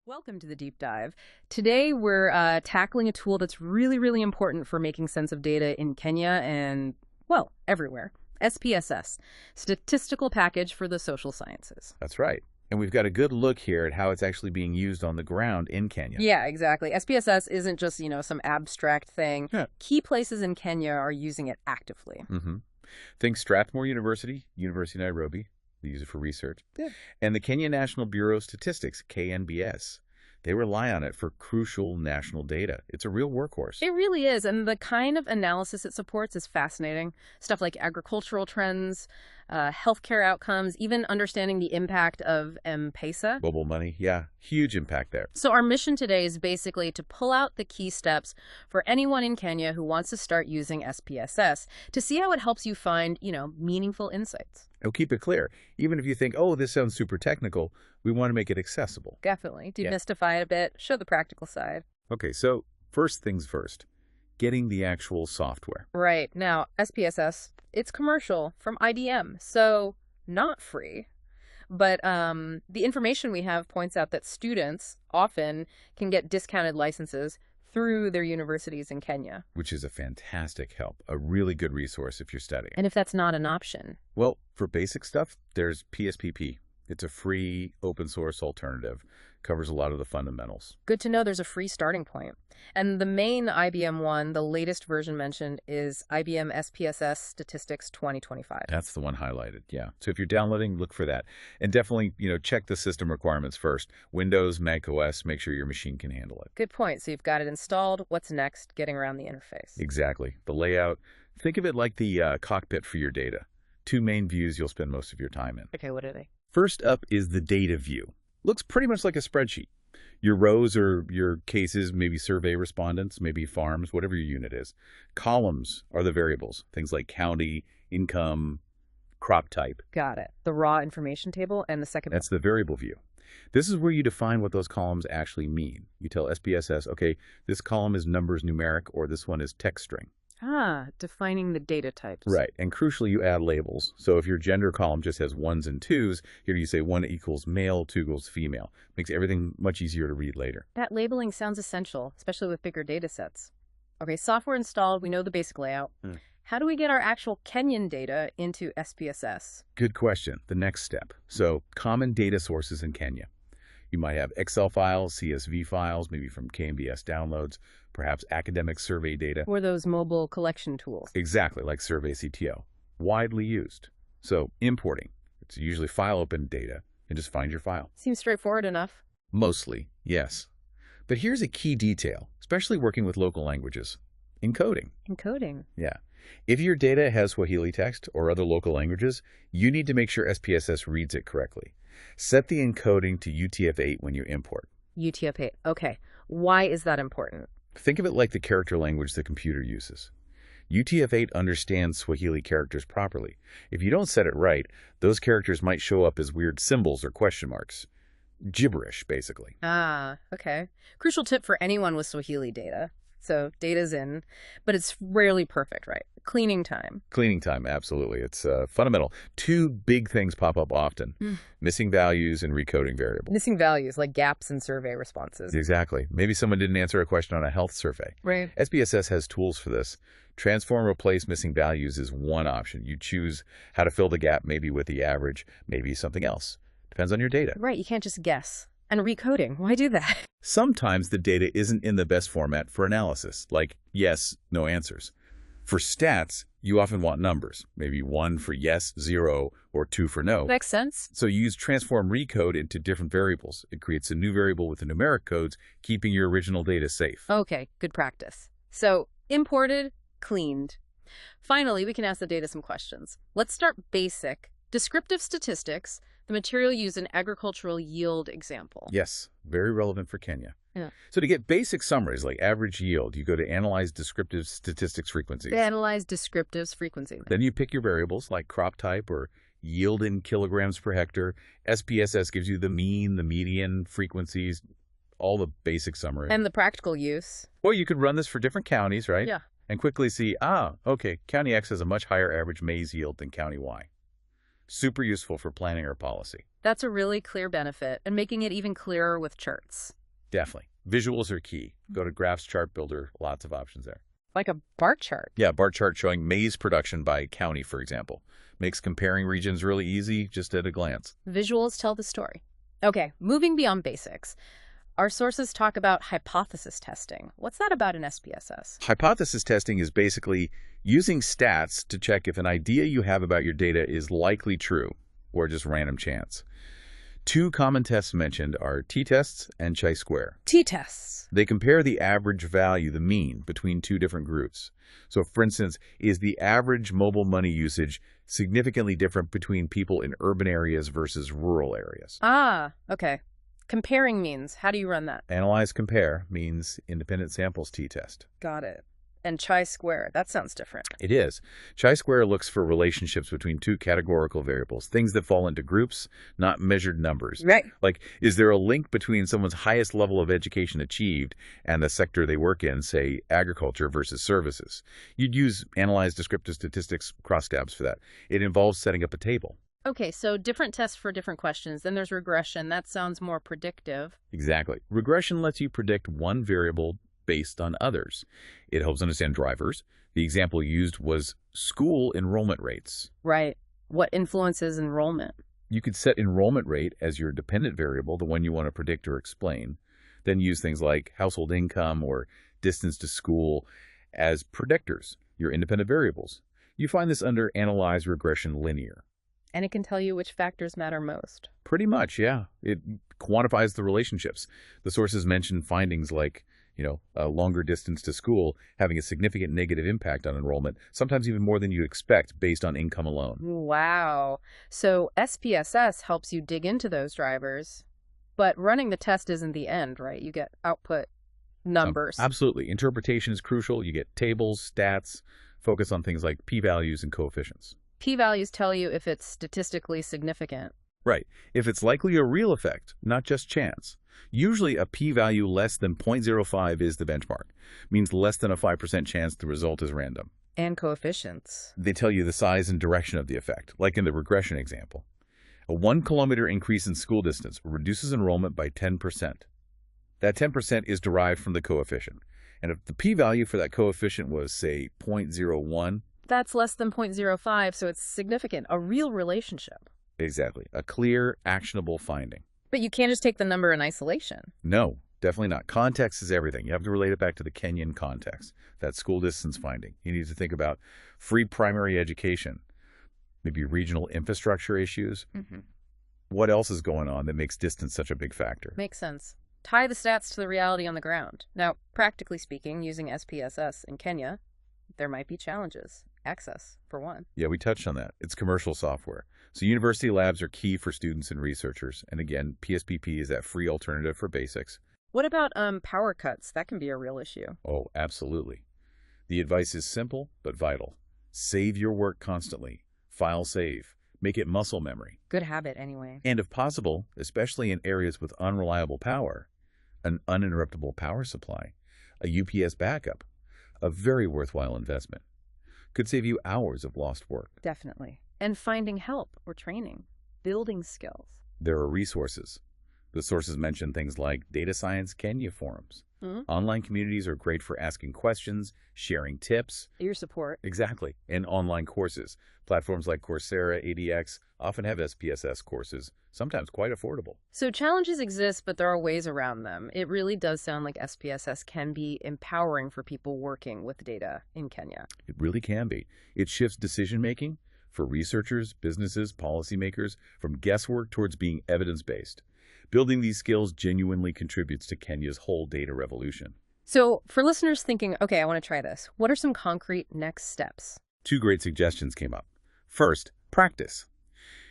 Welcome to the deep dive. Today we're tackling a tool that's really important for making sense of data in Kenya and, well, everywhere. SPSS, Statistical Package for the Social Sciences. That's right. And we've got a good look here at how it's actually being used on the ground in Kenya. Yeah, exactly. SPSS isn't just, some abstract thing. Yeah. Key places in Kenya are using it actively. Think Strathmore University, University of Nairobi. They use it for research. Yeah. And the Kenya National Bureau of Statistics, KNBS. They rely on it for crucial national data. It's a real workhorse. It really is. And the kind of analysis it supports is fascinating. Stuff like agricultural trends, healthcare outcomes, even understanding the impact of M-Pesa. Mobile money, yeah, huge impact there. So our mission today is basically to pull out the key steps for anyone in Kenya who wants to start using SPSS to see how it helps you find, meaningful insights. I'll keep it clear. Even if you think, oh, this sounds super technical, we want to make it accessible. Definitely. Demystify it a bit, show the practical side. Okay, so first things first, getting the actual software. Right. Now, SPSS, it's commercial from IBM, so not free. But the information we have points out that students often can get discounted licenses through their universities in Kenya. Which is a fantastic help, a really good resource if you're studying. And if that's not an option? Well, for basic stuff, there's PSPP. It's a free open source alternative. Covers a lot of the fundamentals. Good to know there's a free starting point. And the main IBM one, the latest version mentioned, is IBM SPSS Statistics 2025. That's the one highlighted, yeah. So if you're downloading, look for that. And definitely, check the system requirements first. Windows, Mac OS, make sure your machine can handle it. Good point. So you've got it installed. What's next? Getting around the interface. Exactly. The layout. Think of it like the cockpit for your data. Two main views you'll spend most of your time in. Okay, what are they? First up is the data view. Looks pretty much like a spreadsheet. Your rows are your cases, maybe survey respondents, maybe farms, whatever your unit is. Columns are the variables, things like county, income, crop type. Got it. The raw information table and the second. That's the variable view. This is where you define what those columns actually mean. You tell SPSS, okay, this column is numbers numeric or this one is text string. Defining the data types. Right. And crucially, you add labels. So if your gender column just has ones and twos, here you say 1 equals male, 2 equals female. Makes everything much easier to read later. That labeling sounds essential, especially with bigger data sets. Okay, software installed, we know the basic layout. How do we get our actual Kenyan data into SPSS? Good question. The next step. So common data sources in Kenya. You might have Excel files, CSV files, maybe from KNBS downloads, perhaps academic survey data. Or those mobile collection tools. Exactly, like Survey CTO. Widely used. So importing. It's usually file open data and just find your file. Seems straightforward enough. Mostly, yes. But here's a key detail, especially working with local languages. Encoding. Encoding. Yeah. If your data has Swahili text or other local languages, you need to make sure SPSS reads it correctly. Set the encoding to UTF-8 when you import. UTF-8. Okay. Why is that important? Think of it like the character language the computer uses. UTF-8 understands Swahili characters properly. If you don't set it right, those characters might show up as weird symbols or question marks. Gibberish, basically. Okay. Crucial tip for anyone with Swahili data. So data's in, but it's rarely perfect, right? Cleaning time. Cleaning time, absolutely. It's fundamental. Two big things pop up often. Missing values and recoding variables. Missing values, like gaps in survey responses. Exactly. Maybe someone didn't answer a question on a health survey. Right. SPSS has tools for this. Transform replace missing values is one option. You choose how to fill the gap, maybe with the average, maybe something else. Depends on your data. Right, you can't just guess. And recoding, why do that? Sometimes the data isn't in the best format for analysis, like yes, no answers. For stats, you often want numbers, maybe 1 for yes, 0, or 2 for no. Makes sense. So you use transform recode into different variables. It creates a new variable with the numeric codes, keeping your original data safe. Okay, good practice. So imported, cleaned. Finally, we can ask the data some questions. Let's start basic. Descriptive statistics, the material used in agricultural yield example. Yes, very relevant for Kenya. Yeah. So to get basic summaries like average yield, you go to Analyze Descriptive Statistics Frequencies. Analyze descriptives frequency. Then you pick your variables like crop type or yield in kilograms per hectare. SPSS gives you the mean, the median, frequencies, all the basic summary. And the practical use. Or you could run this for different counties, right? Yeah. And quickly see, okay, County X has a much higher average maize yield than County Y. Super useful for planning or policy. That's a really clear benefit, and making it even clearer with charts. Definitely. Visuals are key. Go to Graphs Chart Builder, lots of options there. Like a bar chart. Yeah, bar chart showing maize production by county, for example. Makes comparing regions really easy just at a glance. Visuals tell the story. Okay, moving beyond basics. Our sources talk about hypothesis testing. What's that about in SPSS? Hypothesis testing is basically using stats to check if an idea you have about your data is likely true or just random chance. Two common tests mentioned are t-tests and chi-square. T-tests. They compare the average value, the mean, between two different groups. So, for instance, is the average mobile money usage significantly different between people in urban areas versus rural areas? Ah, okay. Comparing means, how do you run that? Analyze compare means independent samples t-test. Got it. And chi-square, that sounds different. It is. Chi-square looks for relationships between two categorical variables, things that fall into groups, not measured numbers. Right. Like, is there a link between someone's highest level of education achieved and the sector they work in, say, agriculture versus services? You'd use analyze descriptive statistics crosstabs for that. It involves setting up a table. Okay, so different tests for different questions. Then there's regression. That sounds more predictive. Exactly. Regression lets you predict one variable based on others. It helps understand drivers. The example used was school enrollment rates. Right. What influences enrollment? You could set enrollment rate as your dependent variable, the one you want to predict or explain. Then use things like household income or distance to school as predictors, your independent variables. You find this under Analyze Regression Linear. And it can tell you which factors matter most. Pretty much, yeah. It quantifies the relationships. The sources mention findings like, a longer distance to school having a significant negative impact on enrollment, sometimes even more than you'd expect based on income alone. Wow. So SPSS helps you dig into those drivers, but running the test isn't the end, right? You get output numbers. Absolutely. Interpretation is crucial. You get tables, stats, focus on things like p-values and coefficients. P-values tell you if it's statistically significant. Right. If it's likely a real effect, not just chance. Usually a p-value less than 0.05 is the benchmark. Means less than a 5% chance the result is random. And coefficients. They tell you the size and direction of the effect, like in the regression example. A 1 kilometer increase in school distance reduces enrollment by 10%. That 10% is derived from the coefficient. And if the p-value for that coefficient was, say, 0.01, that's less than 0.05, so it's significant, a real relationship. Exactly. A clear, actionable finding. But you can't just take the number in isolation. No, definitely not. Context is everything. You have to relate it back to the Kenyan context, that school distance finding. You need to think about free primary education, maybe regional infrastructure issues. What else is going on that makes distance such a big factor? Makes sense. Tie the stats to the reality on the ground. Now, practically speaking, using SPSS in Kenya, there might be challenges. Access, for one. Yeah, we touched on that. It's commercial software. So university labs are key for students and researchers. And again, PSPP is that free alternative for basics. What about power cuts? That can be a real issue. Oh, absolutely. The advice is simple but vital. Save your work constantly. File save. Make it muscle memory. Good habit, anyway. And if possible, especially in areas with unreliable power, an uninterruptible power supply, a UPS backup, a very worthwhile investment. Could save you hours of lost work. Definitely. And finding help or training, building skills. There are resources. The sources mention things like Data Science Kenya forums. Online communities are great for asking questions, sharing tips. Your support. Exactly. And online courses. Platforms like Coursera, ADX often have SPSS courses, sometimes quite affordable. So challenges exist, but there are ways around them. It really does sound like SPSS can be empowering for people working with data in Kenya. It really can be. It shifts decision-making for researchers, businesses, policymakers from guesswork towards being evidence-based. Building these skills genuinely contributes to Kenya's whole data revolution. So for listeners thinking, okay, I want to try this, what are some concrete next steps? Two great suggestions came up. First, practice.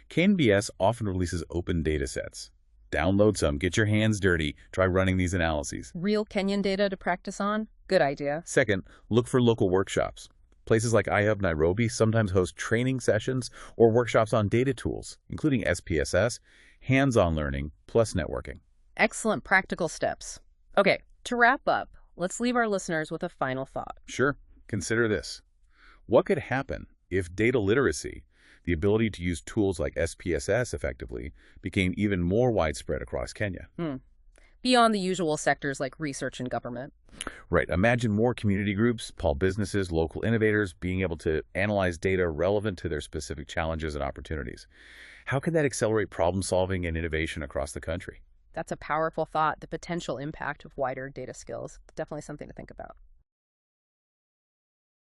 KNBS often releases open data sets. Download some, get your hands dirty, try running these analyses. Real Kenyan data to practice on? Good idea. Second, look for local workshops. Places like iHub Nairobi sometimes host training sessions or workshops on data tools, including SPSS, hands-on learning, plus networking. Excellent practical steps. Okay, to wrap up, let's leave our listeners with a final thought. Sure. Consider this. What could happen if data literacy, The ability to use tools like SPSS effectively became even more widespread across Kenya. Hmm. Beyond the usual sectors like research and government. Right. Imagine more community groups, small businesses, local innovators being able to analyze data relevant to their specific challenges and opportunities. How can that accelerate problem solving and innovation across the country? That's a powerful thought, the potential impact of wider data skills. Definitely something to think about.